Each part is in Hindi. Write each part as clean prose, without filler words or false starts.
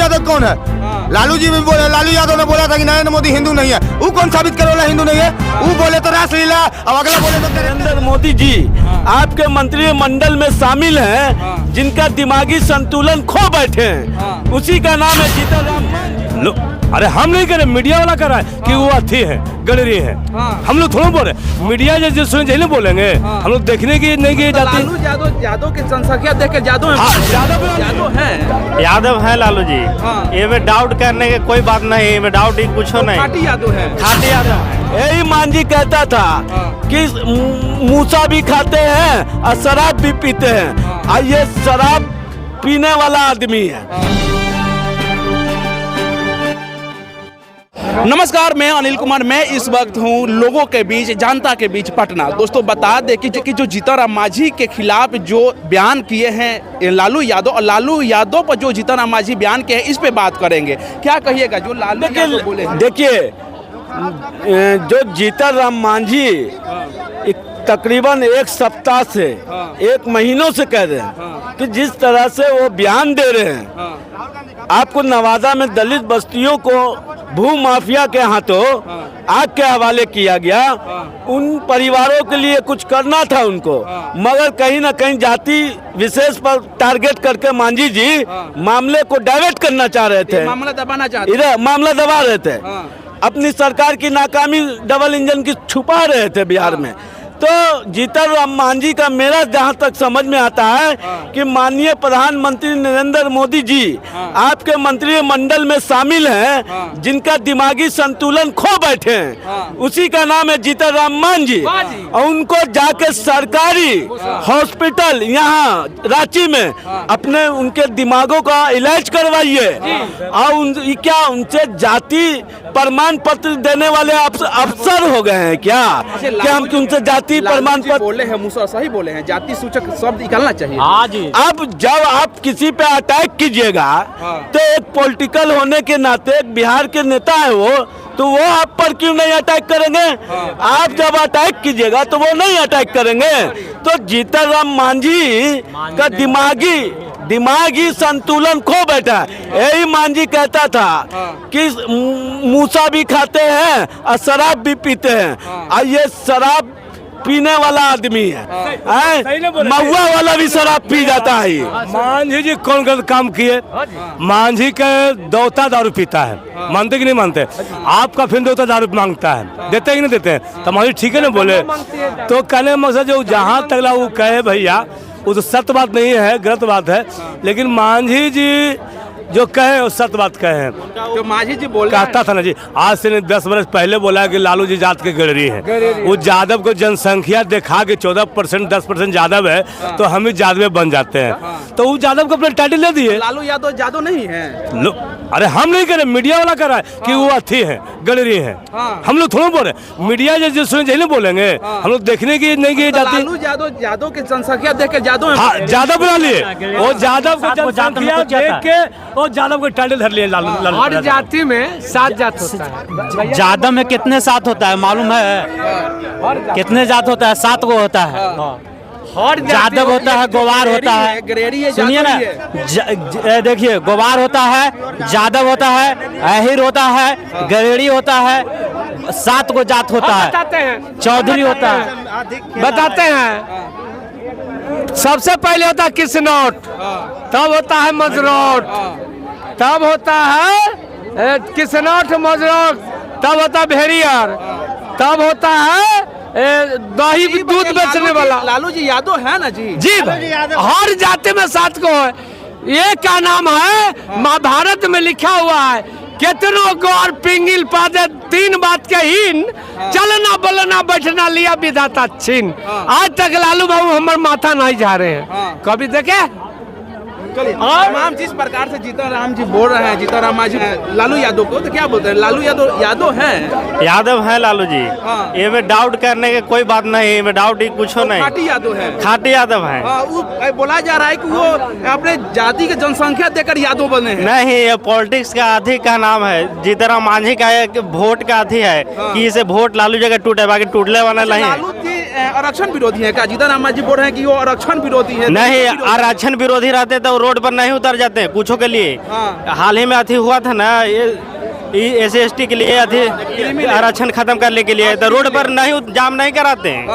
यादव कौन है? लालू जी भी बोले, लालू यादव ने बोला था कि नरेंद्र मोदी हिंदू नहीं है। वो कौन साबित करे वाला हिंदू नहीं है? वो बोले तो रासलीला, अब अगला बोले तो नरेंद्र मोदी जी आपके मंत्रिमंडल में शामिल हैं, जिनका दिमागी संतुलन खो बैठे हैं, उसी का नाम है जीतन। अरे हम नहीं करे, मीडिया वाला कर रहा है कि वो अथी है, गलरी है। हम लोग थोड़ा बोले, मीडिया जो सुने जैसे बोलेंगे, हम लोग देखने की नहीं की जाती। लालू यादव की जनसंख्या देख के यादव है, यादव है लालू जी। ये में डाउट करने के कोई बात नहीं, ये में डाउट ही कुछ नहीं। खाटी यादव है, खाटी यादव। यही मांझी कहता था कि मूसा भी खाते हैं और शराब भी पीते हैं, और ये शराब पीने वाला आदमी है। नमस्कार, मैं अनिल कुमार। मैं इस वक्त हूँ लोगों के बीच, जनता के बीच पटना। दोस्तों बता दें कि जो जीतन मांझी के खिलाफ जो बयान किए हैं लालू यादव, और लालू यादव पर जो जीतन मांझी बयान किए हैं, इस पे बात करेंगे। क्या कहिएगा जो लालू यादव बोले हैं? देखिए, जो जीतन राम मांझी तकरीबन एक सप्ताह से, एक महीनों से कह रहे हैं कि जिस तरह से वो बयान दे रहे हैं, आपको नवादा में दलित बस्तियों को भू माफिया के हाथों आग के हवाले किया गया। उन परिवारों के लिए कुछ करना था उनको, मगर कहीं ना कहीं जाति विशेष पर टारगेट करके मांझी जी मामले को डाइवर्ट करना चाह रहे थे, मामला दबाना चाहते, इधर मामला दबा रहे थे। अपनी सरकार की नाकामी डबल इंजन की छुपा रहे थे बिहार में। तो जीतन राम मांझी का मेरा जहां तक समझ में आता है कि माननीय प्रधानमंत्री नरेंद्र मोदी जी आपके मंत्रिमंडल में शामिल हैं, जिनका दिमागी संतुलन खो बैठे हैं, उसी का नाम है जीतन राम मांझी। और उनको जाके सरकारी हॉस्पिटल यहाँ रांची में अपने उनके दिमागों का इलाज करवाइए। और क्या उनसे जाति प्रमाण पत्र देने वाले अफसर हो गए हैं क्या हम उनसे जाति प्रमाण पत्र बोले हैं? मूसा सही बोले हैं, जाति सूचक शब्द निकालना चाहिए। हाँ जी। अब जब आप किसी पे अटैक कीजिएगा तो एक पॉलिटिकल होने के नाते एक बिहार के नेता है वो, तो वो आप पर क्यों नहीं अटैक करेंगे? आप जब अटैक कीजिएगा तो वो नहीं अटैक करेंगे। तो जीतन राम मांझी का दिमागी संतुलन खो बैठा है। यही मांझी कहता था कि मूसा भी खाते हैं और शराब भी पीते हैं, और ये शराब पीने वाला आदमी है, महुआ वाला भी शराब पी जाता है। मांझी जी कौन गलत काम किए? मांझी के दौता दारू पीता है, मानते कि नहीं मानते? आपका फिर दौता दारू मांगता है, देते कि नहीं देते? तो मांझी ठीक है ना बोले। तो कहने मकसद जो जहाँ तक वो कहे भैया, वो तो सत्य बात नहीं है, गलत बात है। लेकिन मांझी जी जो कहे वो सत्य बात कहे हैं। तो मांझी जी बोल कहता था ना जी, आज से 10 वर्ष पहले बोला कि लालू जी जात के गड़री हैं। वो यादव को जनसंख्या दिखा के 14% 10% यादव है, तो हम भी यादव बन जाते हैं। तो वो यादव को अपने टाइटल ले दिए। लालू यादव नहीं है। अरे हम नहीं करे, मीडिया वाला कर रहा है कि वो अथी है, गलरी है। हम लोग थोड़ा बोले, मीडिया जो सुने जैसे बोलेंगे, हम लोग देखने की नहीं की जाती। लालू यादव की जनसंख्या देख के यादव बना लिए, वो यादव को जनसंख्या देख के और यादव को टाइटल धर लिए। लालू हर जाति में 7 जात होता है। यादव में कितने जात होता है मालूम है? कितने जात होता है? 7 को होता है। यादव होता है, गोवार होता है, सुनिए ना, देखिए गोवार होता है, यादव होता है, अहिर होता है, गरेड़ी होता है, 7 को जात होता है, चौधरी होता है। बताते हैं, सबसे पहले होता है किसनौट, तब होता है मजरोट, तब होता है किसनौट मजरोट, तब होता है भेड़ियर, तब होता है दही दूध बेचने वाला। लालू जी यादव है ना जी? जी हर जाति में 7 को है। ये क्या नाम है? महाभारत में लिखा हुआ है, कितनों को और पिंगिल पादे 3 बात के हीन, चलना बोलना बैठना लिया विधाता छीन। आज तक लालू बाबू हमारे माथा नहीं जा रहे हैं, कभी देखे? तमाम जिस प्रकार से जीतन राम जी बोल रहे हैं, जीतन राम मांझी लालू यादव को, तो क्या बोलते हैं? लालू यादव है, यादव है लालू जी। ये में डाउट करने के कोई बात नहीं, ये में डाउट ही कुछ नहीं। खाटी यादव है, खाटी यादव है। वो बोला जा रहा है कि वो अपने जाति की जनसंख्या देकर यादव बने हैं। नहीं, ये पॉलिटिक्स का आधी का नाम है। जीतन राम मांझी का एक वोट का आधी है कि इसे वोट लालू जगह टूटे, बाकी टूटने वाला नहीं। लालू जी आरक्षण विरोधी है क्या? जीतन राम मांझी बोल रहे हैं कि वो आरक्षण विरोधी है। नहीं, आरक्षण विरोधी रहते तो रोड पर नहीं उतर जाते कुछों के लिए। हाल ही में अथी हुआ था ना, ये SC/ST के लिए अथी आरक्षण खत्म करने के लिए, तो रोड पर नहीं जाम नहीं कराते हैं।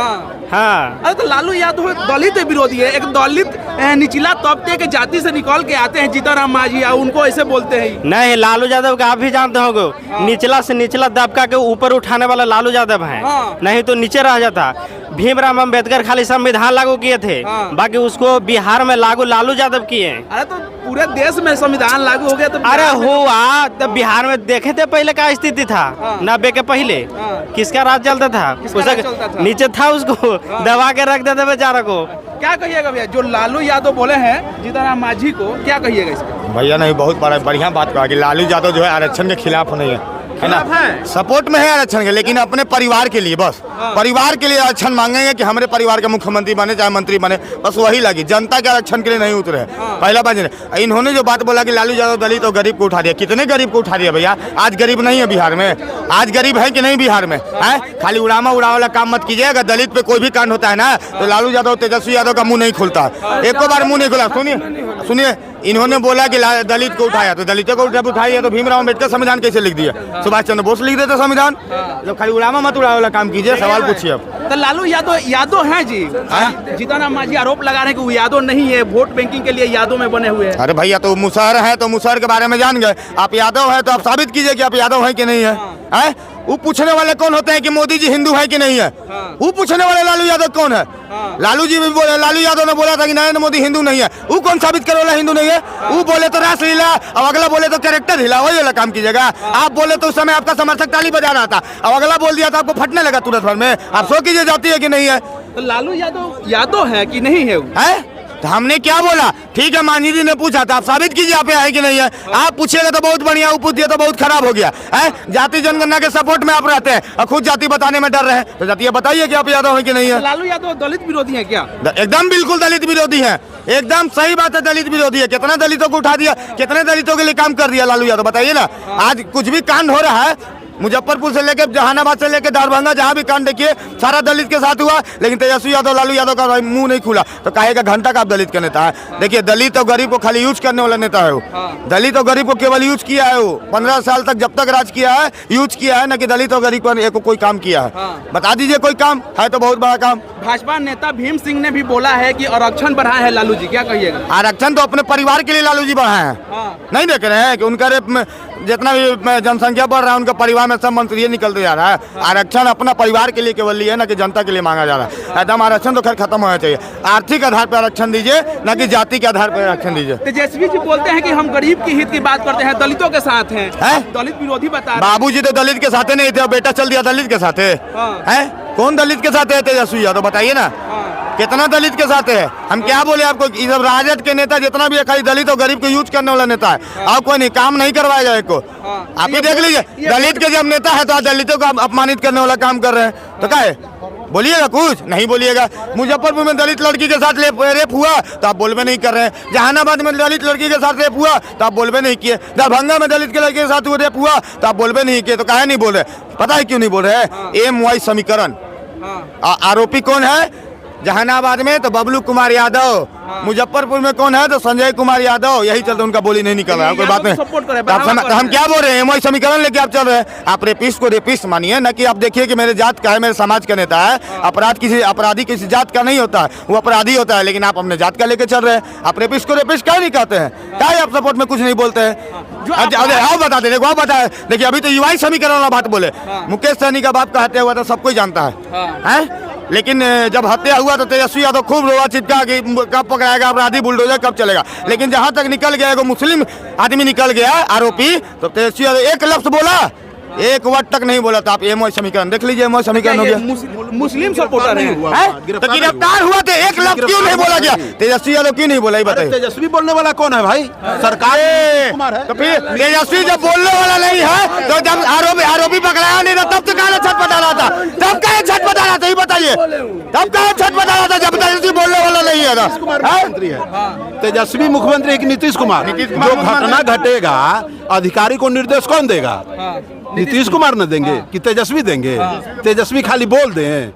हाँ, अरे तो लालू यादव दलित विरोधी है, एक दलित निचला तबके के जाति से निकल के आते हैं जीतन राम मांझी, उनको ऐसे बोलते हैं। नहीं, लालू यादव का आप भी जानते होंगे, निचला से निचला दबका के ऊपर उठाने वाला लालू यादव है। नहीं तो नीचे रह जाता। भीमराव अम्बेडकर खाली संविधान लागू किए थे, बाकी उसको बिहार में लागू लालू यादव किए। अरे तो पूरे देश में संविधान लागू हो गया तो अरे हुआ तो बिहार में देखे थे पहले क्या स्थिति था 90 के पहले, किसका राज चलता था? नीचे था, उसको दबा के रख देते बेचारा को। क्या कहिएगा भैया, जो लालू यादव बोले हैं जीतन राम मांझी को, क्या कहिएगा इसको? भैया नहीं, बहुत बड़ा बढ़िया बात कहा कि लालू यादव जो है आरक्षण के खिलाफ नहीं है ना, सपोर्ट में है आरक्षण के, लेकिन अपने परिवार के लिए, बस परिवार के लिए आरक्षण मांगेंगे कि हमारे परिवार के मुख्यमंत्री बने चाहे मंत्री बने, बस वही लगी। जनता के आरक्षण के लिए नहीं उतरे। पहला बात इन्होंने जो बात बोला कि लालू यादव दलित और गरीब को उठा दिया, कितने गरीब को उठा दिया भैया? आज गरीब नहीं है बिहार में? आज गरीब है कि नहीं बिहार में? है खाली उड़ामा वाला काम मत कीजिएगा। दलित पे कोई भी कांड होता है ना तो लालू यादव तेजस्वी यादव का मुंह नहीं खुलता, एक बार मुंह नहीं खुला। सुनिए, इन्होंने बोला कि दलित को उठाया तो दलितों को उठाया, तो भीमराव अम्बेडकर संविधान कैसे लिख दिया? सुभाष चंद्र बोस लिख देते संविधान। जब खाली उड़ामा मत उड़ा वाला काम कीजिए, सवाल पूछिए। अब तो लालू यादव है जी, जीतन राम मांझी आरोप लगा रहे हैं कि वो यादव नहीं है, वोट बैंकिंग के लिए यादव में बने हुए हैं। अरे भैया, तो मुसहर है तो मुसहर के बारे में जान गए। आप यादव है तो आप साबित कीजिए कि आप यादव है कि नहीं है। हैं? वो पूछने वाले कौन होते हैं कि मोदी जी हिंदू है कि नहीं है? वो पूछने वाले लालू यादव कौन है? लालू जी भी बोले, लालू यादव ने बोला था कि नरेंद्र मोदी हिंदू नहीं है। वो कौन साबित करे वाला हिंदू नहीं है? वो बोले तो राष्ट्र हिला, और अगला बोले तो कैरेक्टर हिला, वही वाला काम कीजिएगा। आप बोले तो उस समय आपका समर्थक ताली बजा रहा था, और अगला बोल दिया था आपको फटने लगा तुरंत भर में। आप सो कीजिए जाती है कि नहीं है? तो लालू यादव है कि नहीं है? तो हमने क्या बोला? ठीक है, मांझी जी ने पूछा था, आप साबित कीजिए आप है कि नहीं है। आप पूछिएगा तो बहुत बढ़िया, वो पूछ दिया तो बहुत खराब हो गया है। जाति जनगणना के सपोर्ट में आप रहते हैं और खुद जाति बताने में डर रहे हैं, तो जाति बताइए कि आप यादव है कि नहीं है। लालू यादव दलित विरोधी है क्या? एकदम बिल्कुल दलित विरोधी है, एकदम सही बात है, दलित विरोधी है। कितना दलितों को उठा दिया, कितने दलितों के लिए काम कर दिया लालू यादव, बताइए ना। आज कुछ भी कांड हो रहा है, मुजफ्फरपुर से लेकर जहानाबाद से लेकर दरभंगा, जहाँ भी कांड देखिए सारा दलित के साथ हुआ, लेकिन तेजस्वी यादव लालू यादव का मुंह नहीं खुला। तो कहेगा घंटा का आप दलित का नेता है। देखिए, दलित और गरीब को खाली यूज करने वाला नेता है वो। दलित और गरीब को केवल यूज किया है वो। 15 साल तक जब तक राज किया है यूज किया है, न कि दलित और गरीब को कोई काम किया है। बता दीजिए कोई काम है तो बहुत बड़ा काम। भाजपा नेता भीम सिंह ने भी बोला है कि आरक्षण बढ़ाए हैं लालू जी, क्या कहिएगा? आरक्षण तो अपने परिवार के लिए लालू जी बढ़ाए हैं। नहीं देख रहे हैं कि उनका जितना भी जनसंख्या बढ़ रहा है, उनका परिवार में सब मंत्री निकलते जा रहा है। आरक्षण अपना परिवार के लिए केवल लिए, न कि जनता के लिए मांगा जा रहा है। एकदम आरक्षण तो खैर खत्म होना चाहिए। आर्थिक आधार पर आरक्षण दीजिए, न कि जाति के आधार पर आरक्षण दीजिए। तेजस्वी जी बोलते हैं कि हम गरीब की हित की बात करते हैं, दलितों के साथ हैं। दलित विरोधी बता रहे हैं। बाबूजी तो दलित के साथ नहीं थे, बेटा चल दिया दलित के साथ है। कौन दलित के साथ है तेजस्वी यादव, बताइए ना। कितना दलित के साथ है? हम क्या बोले आपको? ये सब राजद के नेता जितना भी है खाली दलित और गरीब को यूज करने वाला नेता है, और कोई नहीं काम नहीं करवाएगा एक को। आप ही देख लीजिए, दलित के जब नेता है तो आज दलितों को अपमानित करने वाला काम कर रहे हैं, तो क्या है? बोलिएगा, कुछ नहीं बोलिएगा। मुजफ्फरपुर में दलित लड़की के साथ रेप हुआ तो आप बोलबे नहीं कर रहे हैं। जहानाबाद में दलित लड़की के साथ रेप हुआ तो आप बोलबे नहीं किए। दरभंगा में दलित के लड़के के साथ रेप हुआ तो आप बोलबे नहीं किए। तो काहे नहीं बोल रहे? पता है क्यों नहीं बोल रहे? MY समीकरण। आरोपी कौन है? जहानाबाद में तो बबलू कुमार यादव, मुजफ्फरपुर में कौन है? तो संजय कुमार यादव। यही चलते उनका बोली नहीं निकल रहा है, कोई बात नहीं। तो हम क्या बोल रहे हैं? MY समीकरण लेके आप चल रहे हैं। आप रेपिस्ट को रेपिस्ट मानिए, न कि आप देखिए कि मेरे जात का है, मेरे समाज का नेता है। अपराधी किसी जात का नहीं होता है, वो अपराधी होता है, लेकिन आप अपने जात का लेके चल रहे हैं। आप रेपिस्ट को रेपिस्ट क्या नहीं कहते हैं? क्या आप सपोर्ट में कुछ नहीं बोलते हैं? आओ बता दे, देखो आप बताए। देखिए, अभी तो युवा समीकरण वाला बात बोले। मुकेश सहनी का बाप का हत्या हुआ था, सब कोई जानता है। लेकिन जब हत्या हुआ तो तेजस्वी यादव खूब रोआ चिपका कि कब पकड़ाएगा अपराधी, बुलडोजर कब चलेगा। लेकिन जहां तक निकल गया, एगो मुस्लिम आदमी निकल गया आरोपी, तो तेजस्वी यादव एक लफ्ज बोला, एक वर्ड तक नहीं बोला। तो आप MY समीकरण देख लीजिए, MY समीकरण हो गया। मुस्लिम सपोर्टर है तो गिरफ्तार हुआ थे, एक लफ्ज क्यों नहीं बोला गया? तेजस्वी यादव क्यों नहीं बोला, ये बताइए। तेजस्वी बोलने वाला कौन है भाई? सरकार है। तो फिर तेजस्वी जब बोलने वाला नहीं है, तो जब आरोपी पकड़ाया नहीं था तब तो कहा छटपटा रहा था? तब कहा छटपटा रहा था, ये बताइए। तब कहा छटपटा रहा था जब तेजस्वी बोलने वाला नहीं है ना? मुख्यमंत्री है तेजस्वी, मुख्यमंत्री की नीतीश कुमार। जो घटना घटेगा अधिकारी को निर्देश कौन देगा? नीतीश कुमार न देंगे कि तेजस्वी देंगे? तेजस्वी खाली बोल दें।